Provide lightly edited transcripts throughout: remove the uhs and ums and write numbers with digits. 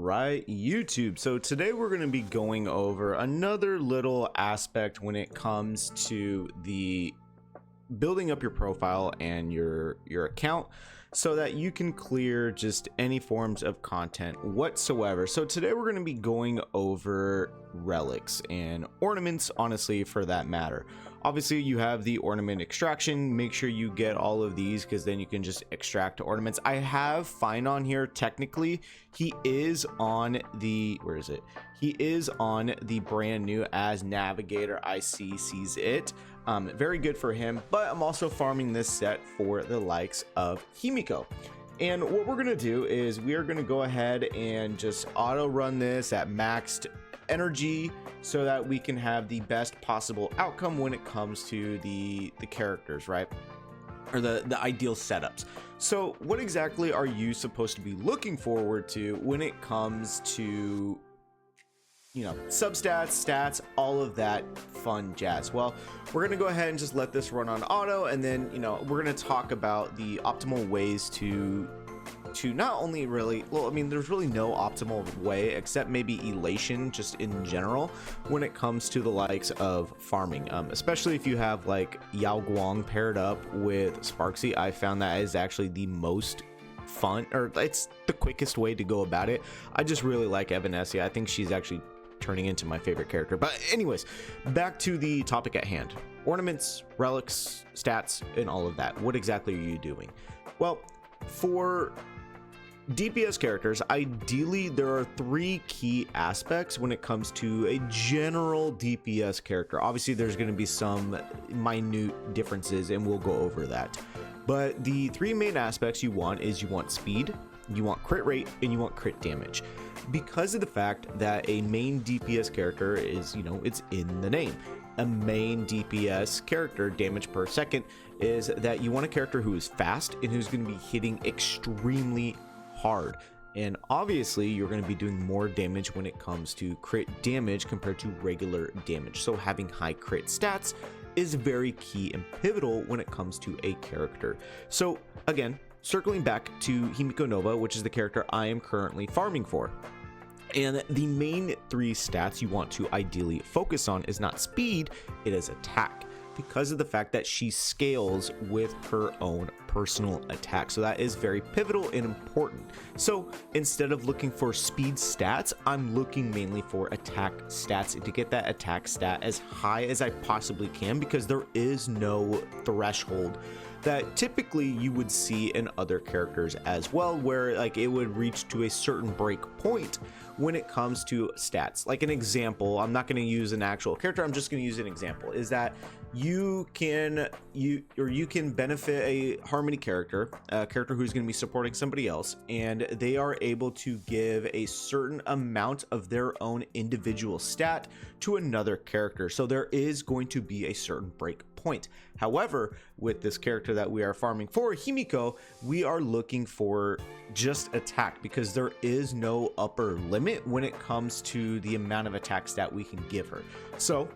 right, YouTube. So today we're going to be going over another little aspect when it comes to the building up your profile and your account so that you can clear just any forms of content whatsoever. So today we're going to be going over relics and ornaments, honestly, for that matter. Obviously you have the ornament extraction. Make sure you get all of these because then you can just extract ornaments. I have Fine on here. Technically he is on the, where is it? He is on the brand new as navigator. I sees it. Very good for him, but I'm also farming this set for the likes of Himiko. And what we're gonna do is we are gonna go ahead and just auto run this at maxed energy so that we can have the best possible outcome when it comes to the characters, right? Or the ideal setups. So what exactly are you supposed to be looking forward to when it comes to, you know, substats, stats, all of that fun jazz? Well, we're gonna go ahead and just let this run on auto, and then, you know, we're gonna talk about the optimal ways to not only really, well, I mean, there's really no optimal way except maybe elation just in general when it comes to the likes of farming, especially if you have like Yao Guang paired up with Sparksy. I found that is actually the most fun, or it's the quickest way to go about it. I just really like Evanescence. I think she's actually turning into my favorite character. But anyways, back to the topic at hand: ornaments, relics, stats, and all of that. What exactly are you doing? Well, for DPS characters, ideally there are three key aspects when it comes to a general DPS character. Obviously there's going to be some minute differences and we'll go over that, but the three main aspects you want is you want speed, you want crit rate, and you want crit damage, because of the fact that a main DPS character is, you know, it's in the name. A main DPS character, damage per second, is that you want a character who is fast and who's going to be hitting extremely hard. And obviously you're going to be doing more damage when it comes to crit damage compared to regular damage. So having high crit stats is very key and pivotal when it comes to a character. So again, circling back to Himiko Nova, which is the character I am currently farming for. And the main three stats you want to ideally focus on is not speed, it is attack, because of the fact that she scales with her own personal attack. So that is very pivotal and important. So instead of looking for speed stats, I'm looking mainly for attack stats to get that attack stat as high as I possibly can, because there is no threshold that typically you would see in other characters as well, where like it would reach to a certain break point when it comes to stats. Like an example, I'm not going to use an actual character, I'm just going to use an example, is that you can benefit a harmony character, a character who's going to be supporting somebody else, and they are able to give a certain amount of their own individual stat to another character. So there is going to be a certain break point. However, with this character that we are farming for, Himiko, we are looking for just attack, because there is no upper limit when it comes to the amount of attack stat we can give her. So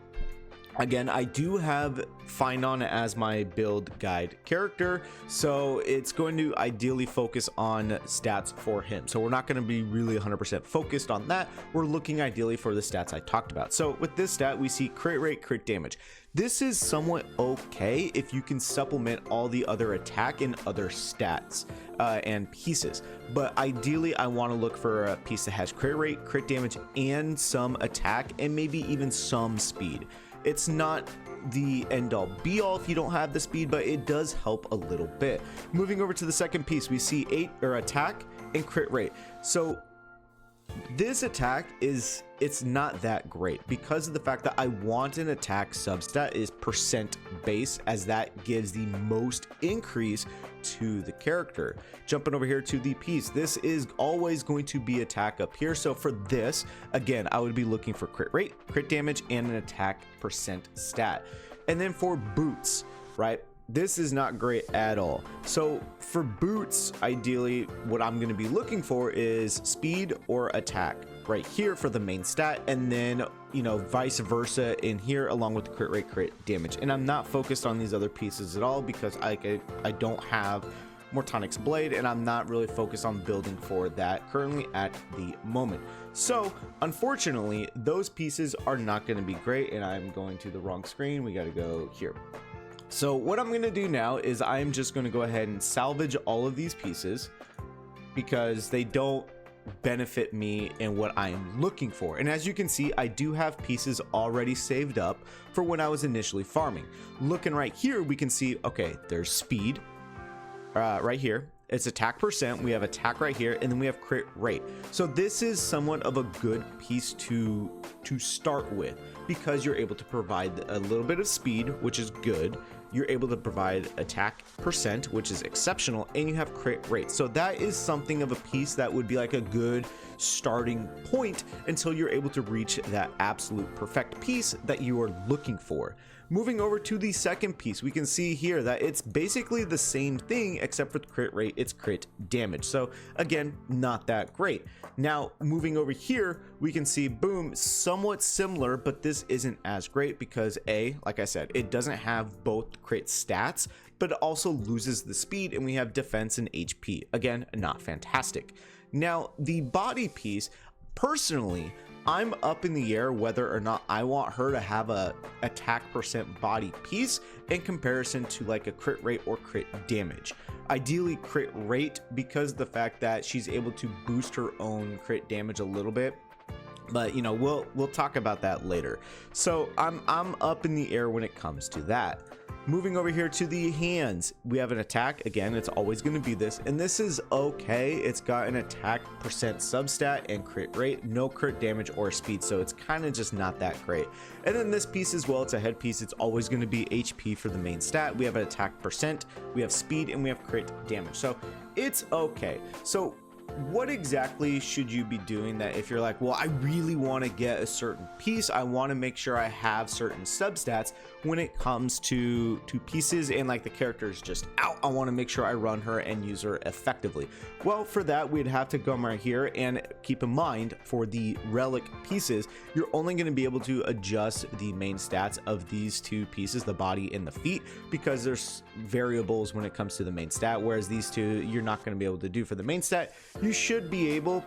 again, I do have Finon as my build guide character, so it's going to ideally focus on stats for him. So we're not going to be really 100% focused on that. We're looking ideally for the stats I talked about. So with this stat, we see crit rate, crit damage. This is somewhat okay if you can supplement all the other attack and other stats and pieces, but ideally I want to look for a piece that has crit rate, crit damage, and some attack, and maybe even some speed. It's not the end all be all if you don't have the speed, but it does help a little bit. Moving over to the second piece, we see attack and crit rate. So this attack it's not that great, because of the fact that I want an attack substat is percent base, as that gives the most increase to the character. Jumping over here to the piece, this is always going to be attack up here. So for this, again, I would be looking for crit rate, crit damage, and an attack percent stat. And then for boots, right, this is not great at all. So for boots, ideally what I'm going to be looking for is speed or attack right here for the main stat, and then, you know, vice versa in here along with the crit rate, crit damage. And I'm not focused on these other pieces at all, because I don't have Mortonic's blade, and I'm not really focused on building for that currently at the moment. So unfortunately, those pieces are not going to be great, and I'm going to the wrong screen. We got to go here. So what I'm going to do now is I'm just going to go ahead and salvage all of these pieces because they don't benefit me in what I am looking for. And as you can see, I do have pieces already saved up for when I was initially farming. Looking right here, we can see, okay, there's speed right here. It's attack percent. We have attack right here, and then we have crit rate. So this is somewhat of a good piece to start with because you're able to provide a little bit of speed, which is good. You're able to provide attack percent, which is exceptional, and you have crit rate. So that is something of a piece that would be like a good starting point until you're able to reach that absolute perfect piece that you are looking for. Moving over to the second piece, we can see here that it's basically the same thing except for the crit rate, it's crit damage. So again, not that great. Now moving over here, we can see, boom, somewhat similar, but this isn't as great because like I said, it doesn't have both crit stats, but it also loses the speed, and we have defense and HP. Again, not fantastic. Now the body piece, personally, I'm up in the air whether or not I want her to have a attack percent body piece in comparison to like a crit rate or crit damage. Ideally crit rate because of the fact that she's able to boost her own crit damage a little bit, but you know, we'll talk about that later. So I'm up in the air when it comes to that. Moving over here to the hands, we have an attack. Again, it's always going to be this, and this is okay. It's got an attack percent substat and crit rate, no crit damage or speed, so it's kind of just not that great. And then this piece as well, it's a headpiece. It's always going to be HP for the main stat. We have an attack percent, we have speed, and we have crit damage, so it's okay. So what exactly should you be doing that if you're like, well, I really want to get a certain piece, I want to make sure I have certain substats when it comes to pieces, and like the character is just out, I want to make sure I run her and use her effectively? Well, for that, we'd have to come right here and keep in mind for the relic pieces, you're only going to be able to adjust the main stats of these two pieces, the body and the feet, because there's variables when it comes to the main stat, whereas these two you're not going to be able to do. For the main stat, you should be able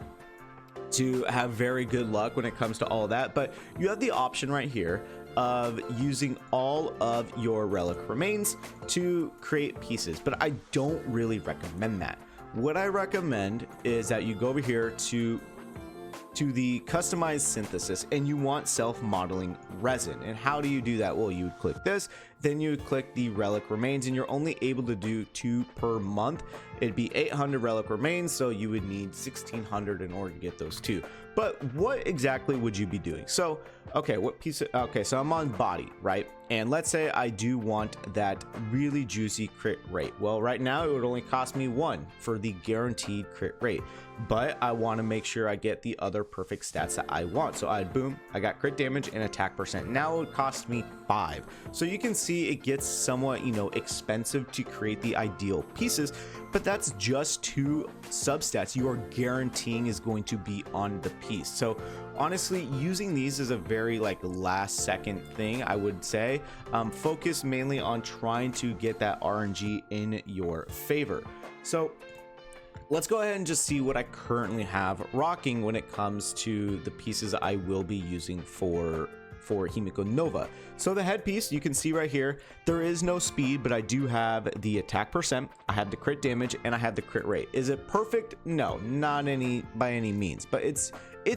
to have very good luck when it comes to all that, but you have the option right here of using all of your relic remains to create pieces, but I don't really recommend that. What I recommend is that you go over here to the customized synthesis, and you want self-modeling resin. And how do you do that? Well, you would click this, then you would click the relic remains, and you're only able to do 2 per month. It'd be 800 relic remains, so you would need 1600 in order to get those 2. But what exactly would you be doing? So okay, what piece okay, so I'm on body, right? And let's say I do want that really juicy crit rate. Well, right now it would only cost me 1 for the guaranteed crit rate, but I want to make sure I get the other perfect stats that I want. So I got crit damage and attack percent. Now it would cost me 5. So you can see it gets somewhat, you know, expensive to create the ideal pieces, but that's just 2 substats you are guaranteeing is going to be on the piece. So honestly, using these is a very like last second thing, I would say. Focus mainly on trying to get that RNG in your favor. So let's go ahead and just see what I currently have rocking when it comes to the pieces I will be using for Himiko Nova. So the headpiece, you can see right here, there is no speed, but I do have the attack percent, I have the crit damage, and I have the crit rate. Is it perfect? No, not by any means, but it's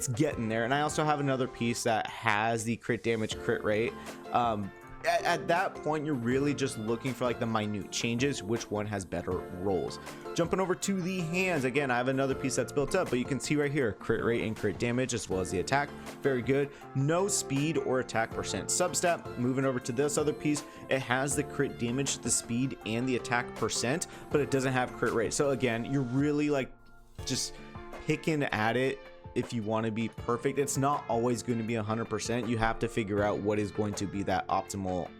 getting there. And I also have another piece that has the crit damage, crit rate. At that point, you're really just looking for like the minute changes, which one has better rolls. Jumping over to the hands, again, I have another piece that's built up, but you can see right here, crit rate and crit damage as well as the attack, very good. No speed or attack percent substat. Moving over to this other piece, it has the crit damage, the speed, and the attack percent, but it doesn't have crit rate. So again, you're really like just picking at it. If you want to be perfect, it's not always going to be 100%. You have to figure out what is going to be that optimal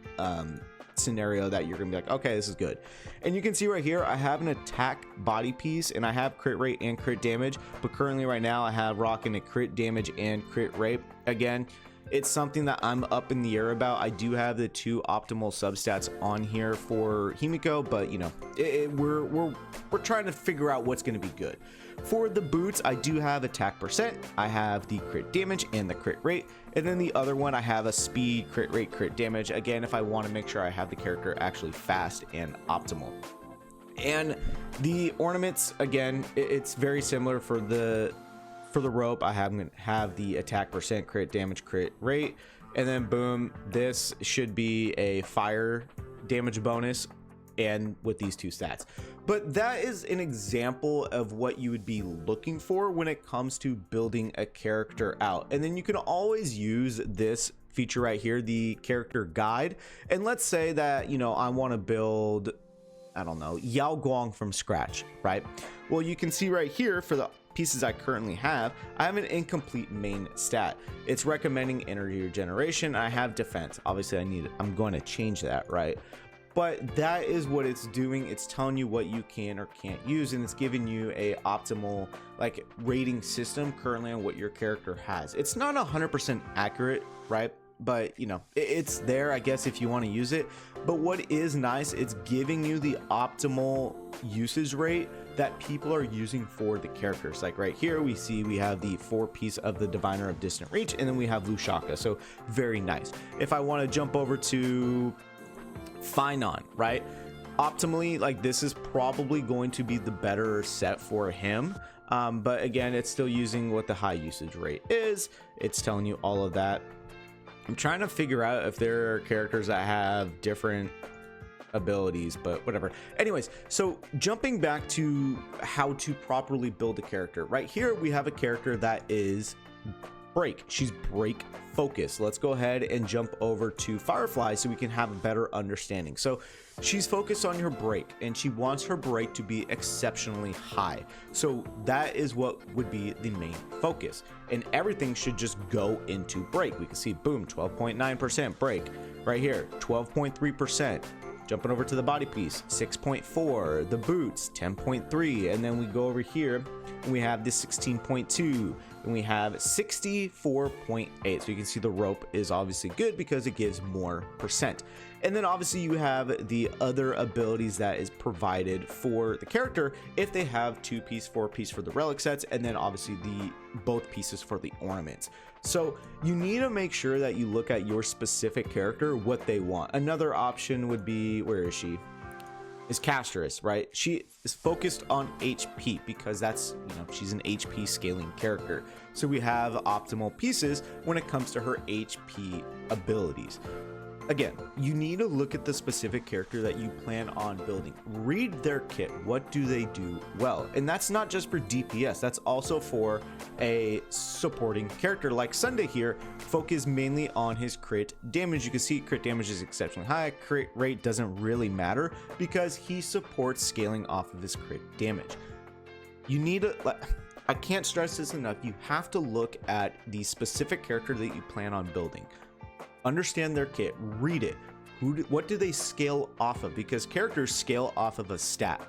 scenario that you're gonna be like, okay, this is good. And you can see right here, I have an attack body piece and I have crit rate and crit damage, but currently right now I have rocking a crit damage and crit rate. Again, It's something that I'm up in the air about. I do have the 2 optimal substats on here for Himiko, but you know, we're trying to figure out what's going to be good. For the boots, I do have attack percent, I have the crit damage and the crit rate, and then the other one I have a speed, crit rate, crit damage, again if I want to make sure I have the character actually fast and optimal. And the ornaments, again, it's very similar. For the rope, I have the attack percent, crit damage, crit rate, and then boom, this should be a fire damage bonus, and with these 2 stats. But that is an example of what you would be looking for when it comes to building a character out. And then you can always use this feature right here, the character guide. And let's say that, you know, I want to build, I don't know, Yao Guang from scratch, right? Well, you can see right here for the pieces I currently have, I have an incomplete main stat. It's recommending energy regeneration. I have defense. Obviously I'm going to change that, right? But that is what it's doing. It's telling you what you can or can't use, and it's giving you a optimal like rating system currently on what your character has. It's not 100% accurate, right? But you know, it's there, I guess, if you want to use it. But what is nice, it's giving you the optimal usage rate that people are using for the characters. Like right here we see we have the 4-piece of the Diviner of Distant Reach, and then we have Lushaka, so very nice. If I want to jump over to Finon, right, optimally, like this is probably going to be the better set for him, but again, it's still using what the high usage rate is. It's telling you all of that. I'm trying to figure out if there are characters that have different abilities, but whatever. Anyways, so jumping back to how to properly build a character, right here we have a character that is break. She's break focused. Let's go ahead and jump over to Firefly so we can have a better understanding. So she's focused on her break, and she wants her break to be exceptionally high. So that is what would be the main focus, and everything should just go into break. We can see boom, 12.9% break right here, 12.3%. Jumping over to the body piece, 6.4, the boots 10.3, and then we go over here and we have this 16.2, and we have 64.8. So you can see the rope is obviously good because it gives more percent. And then obviously you have the other abilities that is provided for the character if they have 2-piece, 4-piece for the relic sets, and then obviously the both pieces for the ornaments. So you need to make sure that you look at your specific character, what they want. Another option would be, where is she? Is Castress, right? She is focused on HP because that's, you know, she's an HP scaling character. So we have optimal pieces when it comes to her HP abilities. Again, you need to look at the specific character that you plan on building. Read their kit. What do they do well? And that's not just for DPS. That's also for a supporting character like Sunday here. Focus mainly on his crit damage. You can see crit damage is exceptionally high. Crit rate doesn't really matter because he supports scaling off of his crit damage. You need to... I can't stress this enough. You have to look at the specific character that you plan on building. Understand their kit, read it. What do they scale off of? Because characters scale off of a stat.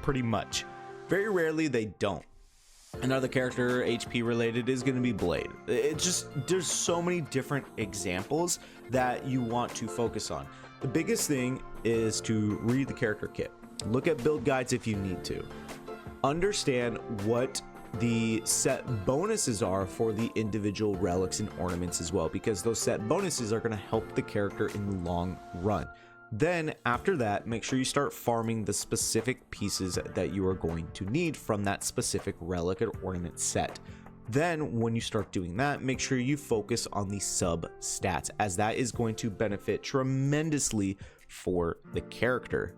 Pretty much. Very rarely they don't. Another character HP related is going to be Blade. It just, there's so many different examples that you want to focus on. The biggest thing is to read the character kit. Look at build guides if you need to. Understand what the set bonuses are for the individual relics and ornaments as well, because those set bonuses are going to help the character in the long run. Then after that, make sure you start farming the specific pieces that you are going to need from that specific relic or ornament set. Then when you start doing that, make sure you focus on the substats, as that is going to benefit tremendously for the character.